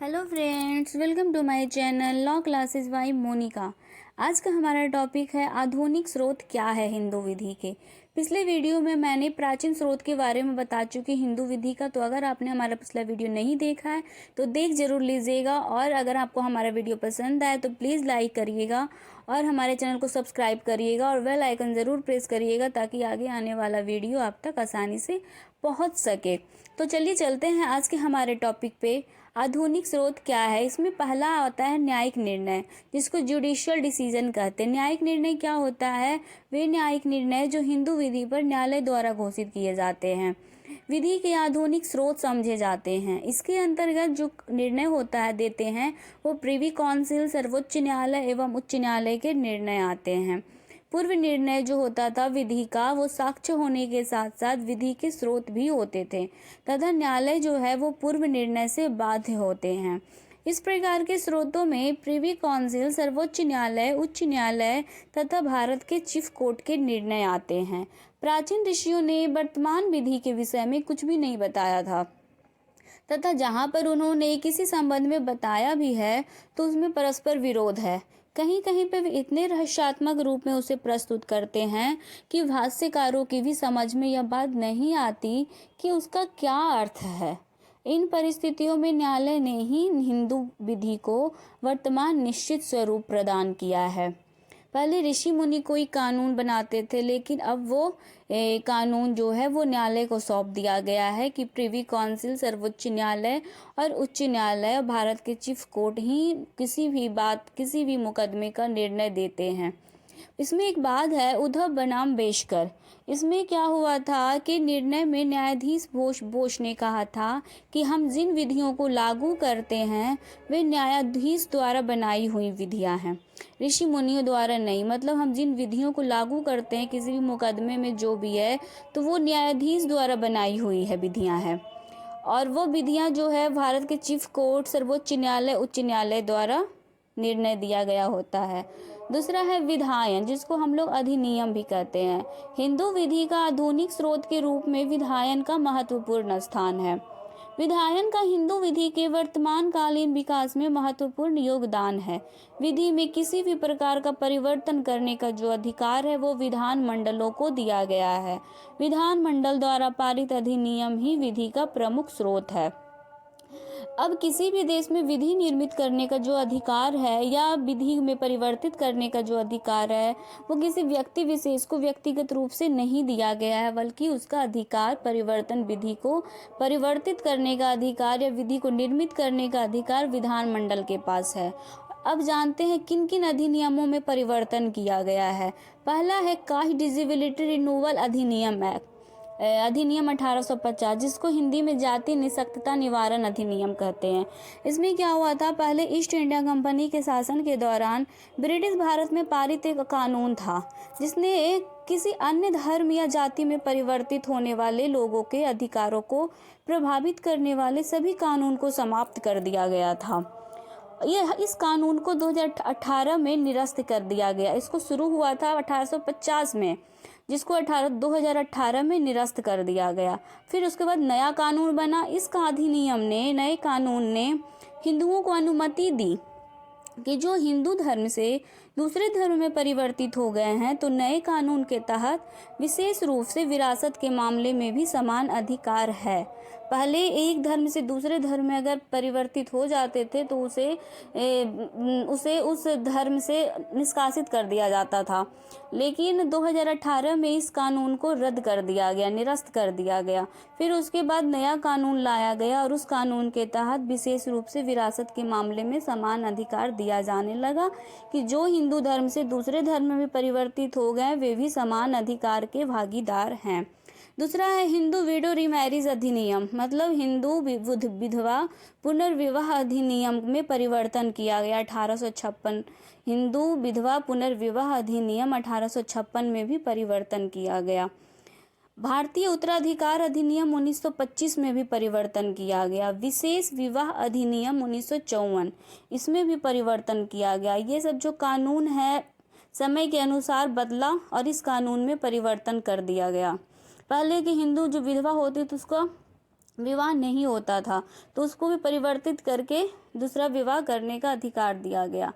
Hello friends, welcome to my channel law classes by Monika. आज का हमारा टॉपिक है आधुनिक स्रोत क्या है हिंदू विधि के। पिछले वीडियो में मैंने प्राचीन स्रोत के बारे में बता चुकी हिंदू विधि का, तो अगर आपने हमारा पिछला वीडियो नहीं देखा है तो देख जरूर लीजिएगा। और अगर आपको हमारा वीडियो पसंद आए तो प्लीज़ लाइक करिएगा और हमारे चैनल को सब्सक्राइब करिएगा और बेल आइकन ज़रूर प्रेस करिएगा ताकि आगे आने वाला वीडियो आप तक आसानी से पहुंच सके। तो चलिए चलते हैं आज के हमारे टॉपिक पे। आधुनिक स्रोत क्या है। इसमें पहला आता है न्यायिक निर्णय, जिसको जुडिशियल डिसीजन कहते हैं। न्यायिक निर्णय क्या होता है? वे न्यायिक निर्णय जो हिंदू विधि पर न्यायालय द्वारा घोषित किए जाते हैं, विधि के आधुनिक स्रोत समझे जाते हैं। इसके अंतर्गत जो निर्णय होता है देते हैं वो प्रिवी काउंसिल, सर्वोच्च न्यायालय एवं उच्च न्यायालय के निर्णय आते हैं। पूर्व निर्णय जो होता था विधि का, वो साक्ष्य होने के साथ साथ विधि के स्रोत भी होते थे तथा न्यायालय जो है वो पूर्व निर्णय से बाध्य होते हैं। इस प्रकार के स्रोतों में प्रिवी काउंसिल, सर्वोच्च न्यायालय, उच्च न्यायालय तथा भारत के चीफ कोर्ट के निर्णय आते हैं। प्राचीन ऋषियों ने वर्तमान विधि के विषय में कुछ भी नहीं बताया था तथा जहाँ पर उन्होंने किसी संबंध में बताया भी है तो उसमें परस्पर विरोध है। कहीं कहीं पे वे इतने रहस्यात्मक रूप में उसे प्रस्तुत करते हैं कि भाष्यकारों की भी समझ में यह बात नहीं आती कि उसका क्या अर्थ है। इन परिस्थितियों में न्यायालय ने ही हिंदू विधि को वर्तमान निश्चित स्वरूप प्रदान किया है। पहले ऋषि मुनि कोई कानून बनाते थे, लेकिन अब वो कानून जो है वो न्यायालय को सौंप दिया गया है कि प्रिवी काउंसिल, सर्वोच्च न्यायालय और उच्च न्यायालय और भारत के चीफ कोर्ट ही किसी भी बात, किसी भी मुकदमे का निर्णय देते हैं। इसमें एक बात है उद्धव बनाम बेशकर। इसमें क्या हुआ था कि निर्णय में न्यायाधीश बोस ने कहा था कि हम जिन विधियों को लागू करते हैं वे न्यायाधीश द्वारा बनाई हुई विधियां हैं, ऋषि मुनियों द्वारा नहीं। मतलब हम जिन विधियों को लागू करते हैं किसी भी मुकदमे में जो भी है, तो वो न्यायाधीश द्वारा बनाई हुई है विधियां हैं। और वो विधियां जो है भारत के चीफ कोर्ट, सर्वोच्च न्यायालय, उच्च न्यायालय द्वारा निर्णय दिया गया होता है। दूसरा है विधायन, जिसको हम लोग अधिनियम भी कहते हैं। हिंदू विधि का आधुनिक स्रोत के रूप में विधायन का महत्वपूर्ण स्थान है। विधायन का हिंदू विधि के वर्तमान कालीन विकास में महत्वपूर्ण योगदान है। विधि में किसी भी प्रकार का परिवर्तन करने का जो अधिकार है वो विधान मंडलों को दिया गया है। विधान मंडल द्वारा पारित अधिनियम ही विधि का प्रमुख स्रोत है। अब किसी भी देश में विधि निर्मित करने का जो अधिकार है या विधि में परिवर्तित करने का जो अधिकार है वो किसी व्यक्ति विशेष को व्यक्तिगत रूप से नहीं दिया गया है, बल्कि उसका अधिकार परिवर्तन, विधि को परिवर्तित करने का अधिकार या विधि को निर्मित करने का अधिकार विधानमंडल के पास है। अब जानते हैं किन किन अधिनियमों में परिवर्तन किया गया है। पहला है कास्ट डिसेबिलिटी रिन्यूअल अधिनियम एक्ट, अधिनियम 1850, जिसको हिंदी में जाति निषक्तता निवारण अधिनियम कहते हैं। इसमें क्या हुआ था, पहले ईस्ट इंडिया कंपनी के शासन के दौरान ब्रिटिश भारत में पारित एक कानून था जिसने किसी अन्य धर्म या जाति में परिवर्तित होने वाले लोगों के अधिकारों को प्रभावित करने वाले सभी कानून को समाप्त कर दिया गया था। इस कानून को 2018 में निरस्त कर दिया गया। इसको शुरू हुआ था 1850 में, जिसको 2018 में निरस्त कर दिया गया। फिर उसके बाद नया कानून बना। इस अधिनियम ने, नए कानून ने हिंदुओं को अनुमति दी कि जो हिंदू धर्म से दूसरे धर्म में परिवर्तित हो गए हैं तो नए कानून के तहत विशेष रूप से विरासत के मामले में भी समान अधिकार है। पहले एक धर्म से दूसरे धर्म में अगर परिवर्तित हो जाते थे तो उसे उस धर्म से निष्कासित कर दिया जाता था, लेकिन 2018 में इस कानून को रद्द कर दिया गया, निरस्त कर दिया गया। फिर उसके बाद नया कानून लाया गया और उस कानून के तहत विशेष रूप से विरासत के मामले में समान अधिकार दिया जाने लगा कि जो हिंदू धर्म से दूसरे धर्म में परिवर्तित हो गए वे भी समान अधिकार के भागीदार हैं। दूसरा है हिंदू विडो रीमैरिज अधिनियम, मतलब हिंदू विधवा पुनर्विवाह अधिनियम में परिवर्तन किया गया 1856। हिंदू विधवा पुनर्विवाह अधिनियम 1856 में भी परिवर्तन किया गया। भारतीय उत्तराधिकार अधिनियम 1925 में भी परिवर्तन किया गया। विशेष विवाह अधिनियम 1954, इसमें भी परिवर्तन किया गया। ये सब जो कानून है समय के अनुसार बदला और इस कानून में परिवर्तन कर दिया गया। पहले की हिंदू जो विधवा होती थी उसका विवाह नहीं होता था तो उसको भी परिवर्तित करके दूसरा विवाह करने का अधिकार दिया गया।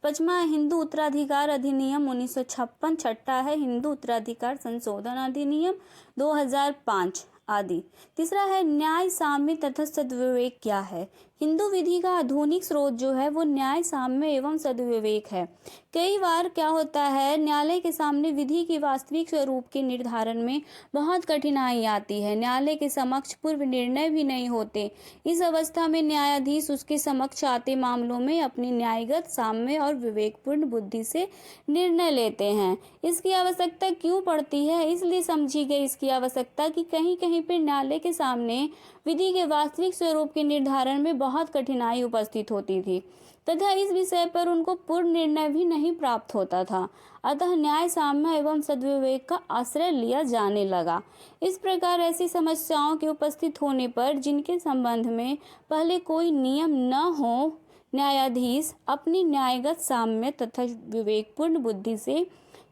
पचमा हिंदू उत्तराधिकार अधिनियम 1956, छठा है हिंदू उत्तराधिकार संशोधन अधिनियम 2005 आदि। तीसरा है न्याय, साम्य तथा सद्विवेक क्या है। हिंदू विधि का आधुनिक स्रोत जो है वो न्याय, साम्य एवं सद्विवेक है। कई बार क्या होता है, न्यायालय के सामने विधि के वास्तविक स्वरूप के निर्धारण में बहुत कठिनाई आती है। न्यायालय के समक्ष पूर्व निर्णय भी नहीं होते। इस अवस्था में न्यायाधीश उसके समक्ष आते मामलों में अपनी न्यायगत, साम्य और विवेकपूर्ण बुद्धि से निर्णय लेते हैं। इसकी आवश्यकता क्यों पड़ती है? इसलिए समझी गई इसकी आवश्यकता कि कहीं कहीं पर न्यायालय के सामने विधि के वास्तविक स्वरूप के निर्धारण में बहुत कठिनाई उपस्थित होती थी तथा इस विषय पर उनको पूर्ण निर्णय भी नहीं प्राप्त होता था। अतः न्याय, साम्य एवं सद्विवेक का आश्रय लिया जाने लगा। इस प्रकार ऐसी समस्याओं के उपस्थित होने पर जिनके संबंध में पहले कोई नियम न हो, न्यायाधीश अपनी न्यायगत, साम्य तथा विवेकपूर्ण बुद्धि से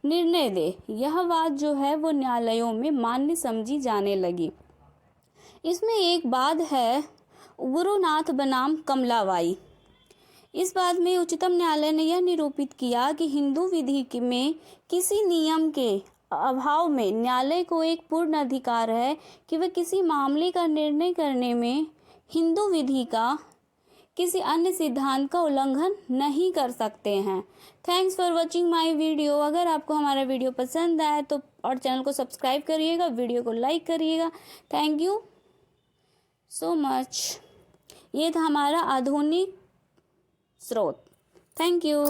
निर्णय दे। यह बात जो है वो न्यायालयों में मान्य समझी जाने लगी। इसमें एक बात है, गुरुनाथ बनाम कमलाबाई। इस बात में उच्चतम न्यायालय ने यह निरूपित किया कि हिंदू विधि में किसी नियम के अभाव में न्यायालय को एक पूर्ण अधिकार है कि वह किसी मामले का निर्णय करने में हिंदू विधि का किसी अन्य सिद्धांत का उल्लंघन नहीं कर सकते हैं। Thanks for watching my video. अगर आपको हमारा वीडियो पसंद आए तो और चैनल को सब्सक्राइब करिएगा, वीडियो को लाइक करिएगा। Thank you so much. ये था हमारा आधुनिक स्रोत। Thank you.